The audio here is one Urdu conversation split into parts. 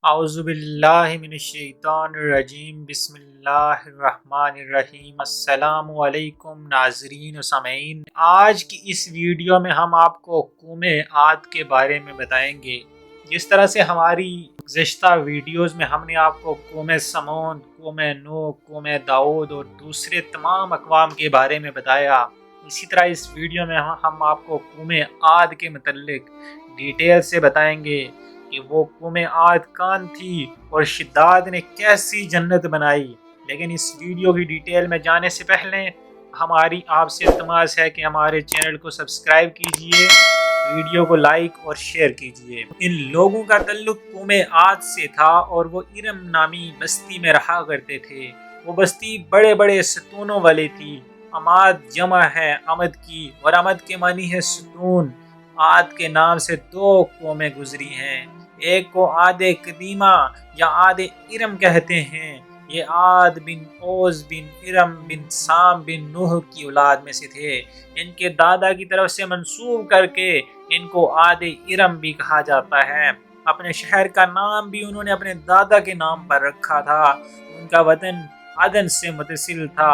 اعوذ باللہ من الشیطان الرجیم بسم اللہ الرحمن الرحیم۔ السلام علیکم ناظرین و سامعین، آج کی اس ویڈیو میں ہم آپ کو قوم عاد کے بارے میں بتائیں گے۔ جس طرح سے ہماری گزشتہ ویڈیوز میں ہم نے آپ کو قوم سمود، قوم نوح، قوم داؤد اور دوسرے تمام اقوام کے بارے میں بتایا، اسی طرح اس ویڈیو میں ہم آپ کو قوم عاد کے متعلق ڈیٹیل سے بتائیں گے کہ وہ قوم عاد کون تھی اور شداد نے کیسی جنت بنائی۔ لیکن اس ویڈیو کی ڈیٹیل میں جانے سے پہلے ہماری آپ سے التماس ہے کہ ہمارے چینل کو سبسکرائب کیجئے، ویڈیو کو لائک اور شیئر کیجئے۔ ان لوگوں کا تعلق قوم عاد سے تھا اور وہ ارم نامی بستی میں رہا کرتے تھے۔ وہ بستی بڑے بڑے ستونوں والی تھی۔ عماد جمع ہے عمد کی اور عمد کے معنی ہے ستون۔ عاد کے نام سے دو قومیں گزری ہیں، ایک کو عاد قدیمہ یا عاد ارم کہتے ہیں۔ یہ عاد بن اوز بن ارم بن سام بن نوح کی اولاد میں سے تھے۔ ان کے دادا کی طرف سے منسوب کر کے ان کو عاد ارم بھی کہا جاتا ہے۔ اپنے شہر کا نام بھی انہوں نے اپنے دادا کے نام پر رکھا تھا۔ ان کا وطن عدن سے متصل تھا۔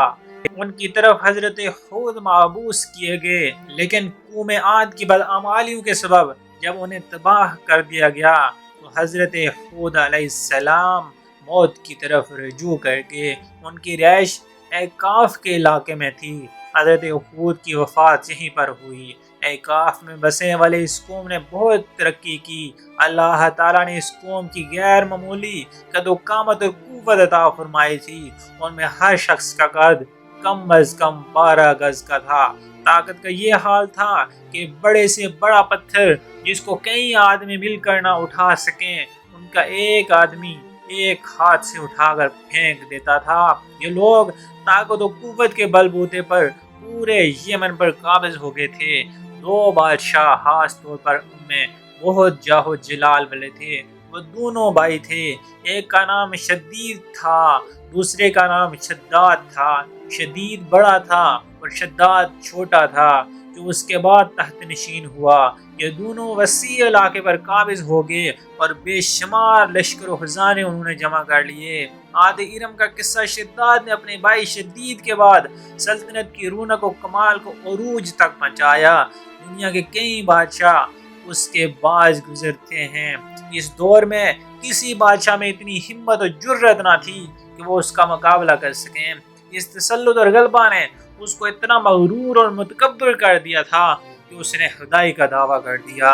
ان کی طرف حضرت ہود مبعوث کیے گئے، لیکن قوم عاد کی بدعمالیوں کے سبب جب انہیں تباہ کر دیا گیا تو حضرت ہود علیہ السلام موت کی طرف رجوع کر کے ان کی رہائش اعقاف کے علاقے میں تھی۔ حضرت ہود کی وفات یہیں پر ہوئی۔ اعقاف میں بسنے والے اس قوم نے بہت ترقی کی۔ اللہ تعالیٰ نے اس قوم کی غیر معمولی قد و قامت اور قوت عطا فرمائی تھی۔ ان میں ہر شخص کا قد کم از کم 12 گز کا تھا۔ طاقت کا یہ حال تھا کہ بڑے سے بڑا پتھر جس کو کئی آدمی مل کر نہ اٹھا سکیں، ان کا ایک آدمی ایک ہاتھ سے اٹھا کر پھینک دیتا تھا۔ یہ لوگ طاقت و قوت کے بل بوتے پر پورے یمن پر قابض ہو گئے تھے۔ دو بادشاہ خاص طور پر ان میں بہت جاہ و جلال والے تھے۔ وہ دونوں بھائی تھے، ایک کا نام شدید تھا، دوسرے کا نام شداد تھا۔ شدید بڑا تھا اور شداد چھوٹا تھا، جو اس کے بعد تحت نشین ہوا۔ یہ دونوں وسیع علاقے پر قابض ہو گئے اور بے شمار لشکر و خزانے انہوں نے جمع کر لیے۔ عاد ارم کا قصہ شداد نے اپنے بھائی شدید کے بعد سلطنت کی رونق و کمال کو عروج تک پہنچایا۔ دنیا کے کئی بادشاہ اس کے باز گزرتے ہیں۔ اس دور میں کسی بادشاہ میں اتنی ہمت و جرت نہ تھی کہ وہ اس کا مقابلہ کر سکیں۔ اس تسلط اور غلبہ نے اس کو اتنا مغرور اور متکبر کر دیا تھا کہ اس نے خدائی کا دعویٰ کر دیا۔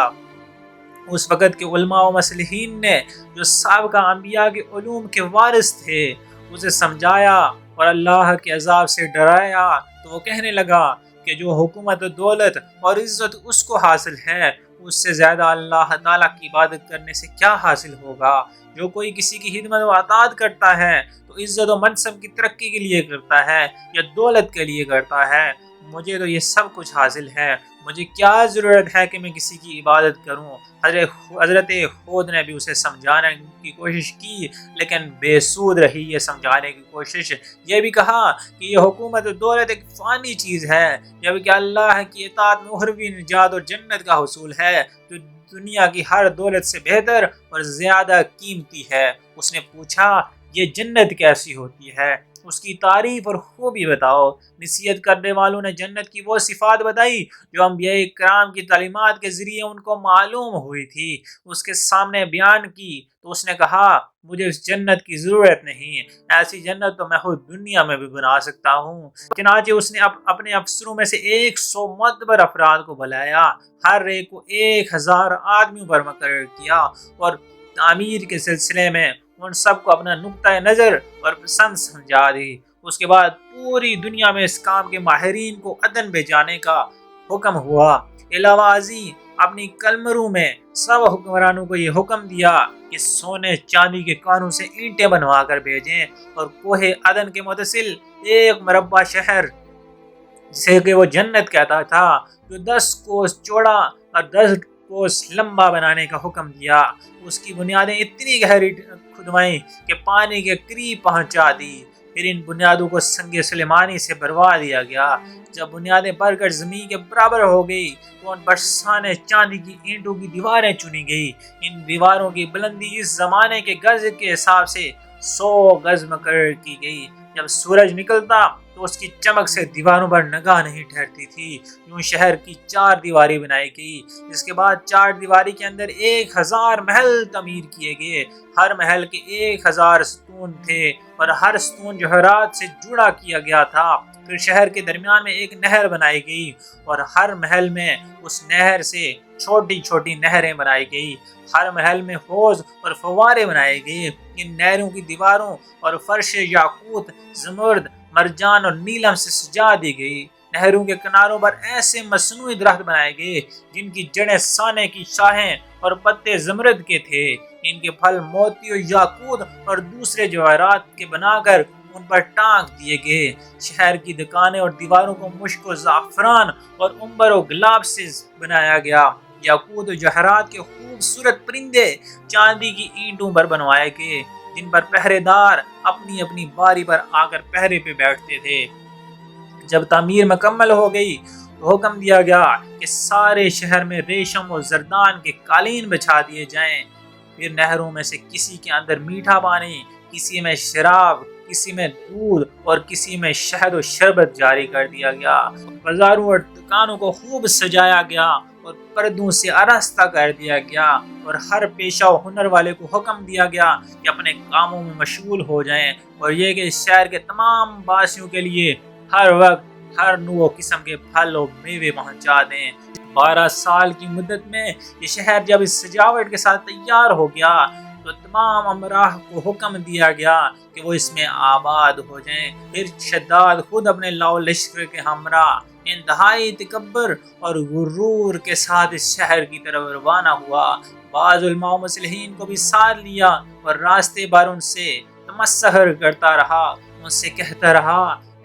اس وقت کے علماء و مصلحین نے جو سابقہ انبیاء کے علوم کے وارث تھے اسے سمجھایا اور اللہ کے عذاب سے ڈرایا، تو وہ کہنے لگا کہ جو حکومت و دولت اور عزت اس کو حاصل ہے، اس سے زیادہ اللہ تعالیٰ کی عبادت کرنے سے کیا حاصل ہوگا؟ جو کوئی کسی کی خدمت و اطاعت کرتا ہے تو عزت و منصب کی ترقی کے لیے کرتا ہے یا دولت کے لیے کرتا ہے۔ مجھے تو یہ سب کچھ حاصل ہے، مجھے کیا ضرورت ہے کہ میں کسی کی عبادت کروں؟ حضرت ہود نے بھی اسے سمجھانے کی کوشش کی، لیکن بے سود رہی یہ سمجھانے کی کوشش۔ یہ بھی کہا کہ یہ حکومت و دولت ایک فانی چیز ہے، جبکہ اللہ کی اطاعت میں اخروی نجات اور جنت کا حصول ہے، جو دنیا کی ہر دولت سے بہتر اور زیادہ قیمتی ہے۔ اس نے پوچھا یہ جنت کیسی ہوتی ہے؟ اس کی تعریف اور خوبی بتاؤ۔ نصیحت کرنے والوں نے جنت کی وہ صفات بتائی جو انبیاء کرام کی تعلیمات کے ذریعے ان کو معلوم ہوئی تھی۔ اس کے سامنے بیان کی تو اس نے کہا مجھے اس جنت کی ضرورت نہیں، ایسی جنت تو میں خود دنیا میں بھی بنا سکتا ہوں۔ چنانچہ اس نے اپنے افسروں میں سے 100 معتبر افراد کو بلایا، ہر ایک کو 1000 آدمیوں پر مقرر کیا اور تعمیر کے سلسلے میں ان سب کو اپنا نقطۂ نظر اور پسند سمجھا دی۔ اس کے بعد پوری دنیا میں اس کام کے ماہرین کو عدن بھیجانے کا حکم ہوا۔ علاوہ ازیں اپنی قلمرو میں سب حکمرانوں کو یہ حکم دیا کہ سونے چاندی کے کانوں سے اینٹیں بنوا کر بھیجیں اور کوہ عدن کے متصل ایک مربع شہر جسے کہ وہ جنت کہتا تھا، جو 10 کوس چوڑا اور 10 کوس لمبا بنانے کا حکم دیا۔ اس کی بنیادیں اتنی گہری کھدوائیں کہ پانی کے قریب پہنچا دی۔ پھر ان بنیادوں کو سنگ سلیمانی سے بھروا دیا گیا۔ جب بنیادیں بھر کر زمین کے برابر ہو گئی تو ان پر سانے چاندی کی اینٹوں کی دیواریں چنی گئی۔ ان دیواروں کی بلندی اس زمانے کے گز کے حساب سے 100 گز مقرر کی گئی۔ جب سورج نکلتا تو اس کی چمک سے دیواروں پر نگاہ نہیں ٹھہرتی تھی۔ یوں شہر کی 4 دیواری بنائی گئی۔ اس کے بعد 4 دیواری کے اندر 1000 محل تعمیر کیے گئے۔ ہر محل کے 1000 ستون تھے اور ہر ستون جوہرات سے جڑا کیا گیا تھا۔ پھر شہر کے درمیان میں ایک نہر بنائی گئی اور ہر محل میں اس نہر سے چھوٹی چھوٹی نہریں بنائی گئی۔ ہر محل میں حوض اور فوارے بنائے گئے۔ ان نہروں کی دیواروں اور فرش یاقوت، زمرد، مرجان اور نیلم سے سجا دی گئی۔ نہروں کے کناروں پر ایسے مصنوعی درخت بنائے گئے جن کی جڑیں سانے کی شاخیں اور پتے زمرد کے تھے۔ ان کے پھل موتیوں، یاقوت اور دوسرے جواہرات کے بنا کر ان پر ٹانک دیے گئے۔ شہر کی دکانیں اور دیواروں کو مشک و زعفران اور عنبر و گلاب سے بنایا گیا۔ یاقوت و جواہرات کے خوبصورت پرندے چاندی کی اینٹوں پر بنوائے گئے جن پر پہرے دار اپنی اپنی باری پر آ کر پہرے پہ بیٹھتے تھے۔ جب تعمیر مکمل ہو گئی تو حکم دیا گیا کہ سارے شہر میں ریشم و زردان کے قالین بچھا دیے جائیں۔ پھر نہروں میں سے کسی کے اندر میٹھا پانی، کسی میں شراب، کسی میں دودھ اور کسی میں شہد و شربت جاری کر دیا گیا۔ بازاروں اور دکانوں کو خوب سجایا گیا اور پردوں سے آراستہ کر دیا گیا اور ہر پیشہ و ہنر والے کو حکم دیا گیا کہ اپنے کاموں میں مشغول ہو جائیں، اور یہ کہ اس شہر کے تمام باسیوں کے لیے ہر وقت ہر نوع قسم کے پھل و میوے پہنچا دیں۔ 12 سال کی مدت میں یہ شہر جب اس سجاوٹ کے ساتھ تیار ہو گیا تو تمام امراء کو حکم دیا گیا کہ وہ اس میں آباد ہو جائیں۔ پھر شداد خود اپنے لاؤ لشکر کے ہمراہ انتہائی تکبر اور غرور کے ساتھ اس شہر کی طرف روانہ ہوا۔ بعض علماء و مصلحین کو بھی ساتھ لیا اور راستے بھر ان سے تمسخر کرتا رہا، ان سے کہتا رہا،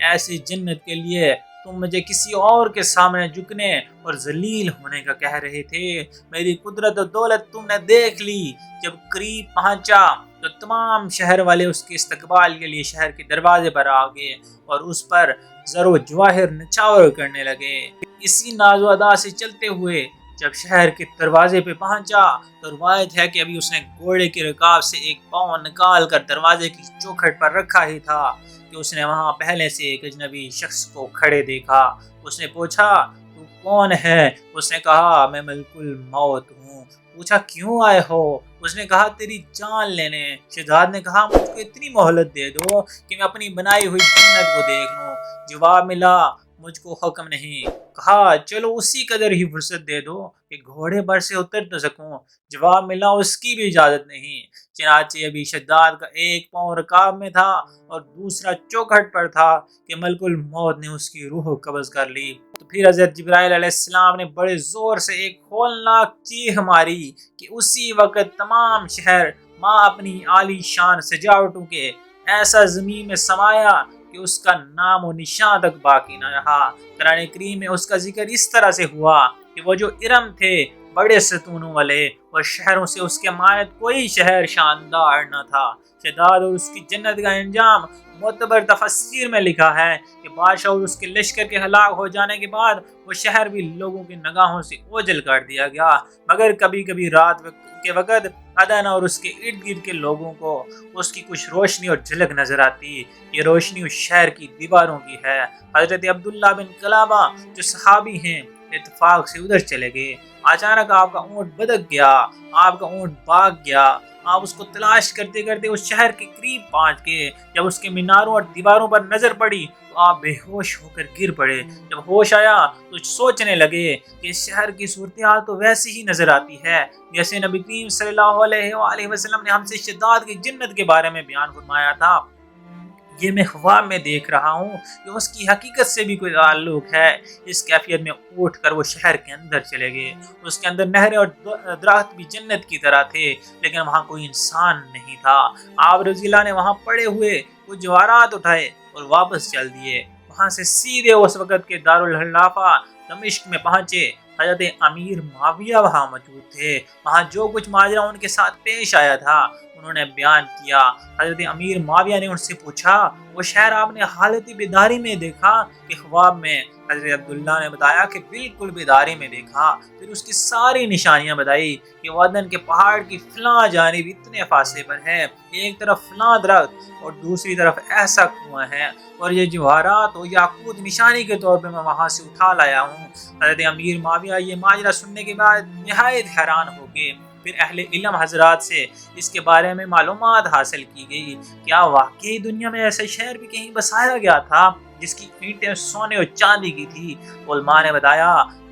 ایسی جنت کے لیے تم مجھے کسی اور کے سامنے جھکنے اور ذلیل ہونے کا کہہ رہے تھے۔ میری قدرت و دولت تم نے دیکھ لی۔ جب قریب پہنچا تو تمام شہر والے اس کے استقبال کے لیے شہر کے دروازے پر آ گئے اور اس پر زر و جواہر نچھاور کرنے لگے۔ اسی ناز و ادا سے چلتے ہوئے جب شہر کے دروازے پہ پہنچا تو روایت ہے کہ ابھی اس نے گھوڑے کی رکاب سے ایک پاؤں نکال کر دروازے کی چوکھٹ پر رکھا ہی تھا کہ اس نے وہاں پہلے سے ایک اجنبی شخص کو کھڑے دیکھا۔ اس نے پوچھا، تو کون ہے؟ اس نے کہا، میں ملک الموت ہوں۔ پوچھا، کیوں آئے ہو؟ اس نے کہا، تیری جان لینے۔ شہزاد نے کہا، مجھ کو اتنی مہلت دے دو کہ میں اپنی بنائی ہوئی جنت کو دیکھ لوں۔ جواب ملا، مجھ کو حکم نہیں۔ کہا، چلو اسی قدر ہی فرصت دے دو کہ گھوڑے پر سے اتر تو سکوں۔ جواب ملا، اس کی بھی اجازت نہیں۔ چنانچہ ابھی شداد کا ایک پاؤں رکاب میں تھا اور دوسرا چوکھٹ پر تھا کہ ملک الموت نے اس کی روح قبض کر لی۔ تو پھر حضرت جبرائیل علیہ السلام نے بڑے زور سے ایک ہولناک چیخ ماری کہ اسی وقت تمام شہر ماں اپنی عالی شان سجاوٹوں کے ایسا زمین میں سمایا کہ اس کا نام و نشان تک باقی نہ رہا۔ قرآن کریم میں اس کا ذکر اس طرح سے ہوا کہ وہ جو ارم تھے بڑے ستونوں والے اور شہروں سے اس کے مانند کوئی شہر شاندار نہ تھا۔ شداد اور اس کی جنت کا انجام معتبر تفسیر میں لکھا ہے کہ بادشاہ اور اس کے لشکر کے ہلاک ہو جانے کے بعد وہ شہر بھی لوگوں کی نگاہوں سے اوجھل کر دیا گیا، مگر کبھی کبھی رات کے وقت عدن اور اس کے ارد گرد کے لوگوں کو اس کی کچھ روشنی اور جھلک نظر آتی۔ یہ روشنی اس شہر کی دیواروں کی ہے۔ حضرت عبداللہ بن قلابہ جو صحابی ہیں اتفاق سے ادھر چلے گئے۔ اچانک آپ کا اونٹ بدک گیا، آپ کا اونٹ بھاگ گیا۔ آپ اس کو تلاش کرتے کرتے اس شہر کے قریب پہنچ گئے۔ جب اس کے میناروں اور دیواروں پر نظر پڑی تو آپ بے ہوش ہو کر گر پڑے۔ جب ہوش آیا تو سوچنے لگے کہ اس شہر کی صورتحال تو ویسی ہی نظر آتی ہے جیسے نبی کریم صلی اللہ علیہ وآلہ وسلم نے ہم سے شداد کی جنت کے بارے میں بیان فرمایا تھا۔ یہ میں خواب میں دیکھ رہا ہوں کہ اس کی حقیقت سے بھی کوئی تعلق ہے۔ اس کیفیت میں اٹھ کر وہ شہر کے اندر چلے گئے۔ اس کے اندر نہریں اور درخت بھی جنت کی طرح تھے، لیکن وہاں کوئی انسان نہیں تھا۔ آپ رضی اللہ نے وہاں پڑے ہوئے وہ جواہرات اٹھائے اور واپس چل دیے۔ وہاں سے سیدھے اس وقت کے دارالخلافہ دمشق میں پہنچے۔ حضرت امیر معاویہ وہاں موجود تھے۔ وہاں جو کچھ ماجرا ان کے ساتھ پیش آیا تھا انہوں نے بیان کیا۔ حضرت امیر معاویہ نے ان سے پوچھا وہ شہر آپ نے حالت بیداری میں دیکھا کہ خواب میں؟ حضرت عبداللہ نے بتایا کہ بالکل بیداری میں دیکھا۔ پھر اس کی ساری نشانیاں بتائی کہ وادن کے پہاڑ کی فلاں جانب اتنے فاصلے پر ہے، ایک طرف فلاں درخت اور دوسری طرف ایسا کنواں ہے، اور یہ جواہرات اور یاقوت نشانی کے طور پہ میں وہاں سے اٹھا لایا ہوں۔ حضرت امیر معاویہ یہ ماجرا سننے کے بعد نہایت حیران ہو گئے۔ پھر اہل علم حضرات سے اس کے بارے میں معلومات حاصل کی گئی۔ کیا واقعی دنیا میں ایسا شہر بھی کہیں بسایا گیا تھا جس کی اینٹیں سونے اور چاندی کی تھی؟ علماء نے بتایا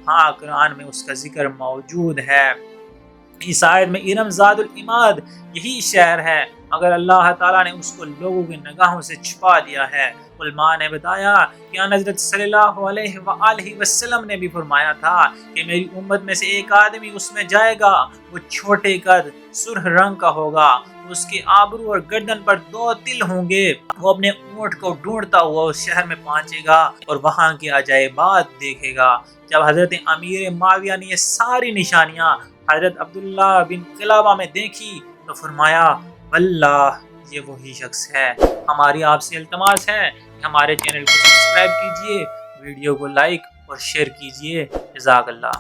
ہاں، قرآن میں اس کا ذکر موجود ہے۔ اس آیت میں ارم ذات العماد یہی شہر ہے، مگر اللہ تعالیٰ نے اس کو لوگوں کی نگاہوں سے چھپا دیا ہے۔ علماء نے بتایا کہ حضرت صلی اللہ علیہ وآلہ وسلم نے بھی فرمایا تھا کہ میری امت میں سے ایک آدمی اس میں جائے گا، وہ چھوٹے قد سرخ رنگ کا ہوگا، اس کے آبرو اور گردن پر 2 تل ہوں گے، وہ اپنے اونٹ کو ڈھونڈتا ہوا اس شہر میں پہنچے گا اور وہاں کی عجائبات دیکھے گا۔ جب حضرت امیر معاویہ نے یہ ساری نشانیاں حضرت عبداللہ بن قلابہ میں دیکھی تو فرمایا واللہ یہ وہی شخص ہے۔ ہماری آپ سے التماس ہے کہ ہمارے چینل کو سبسکرائب کیجئے، ویڈیو کو لائک اور شیئر کیجئے۔ جزاک اللہ۔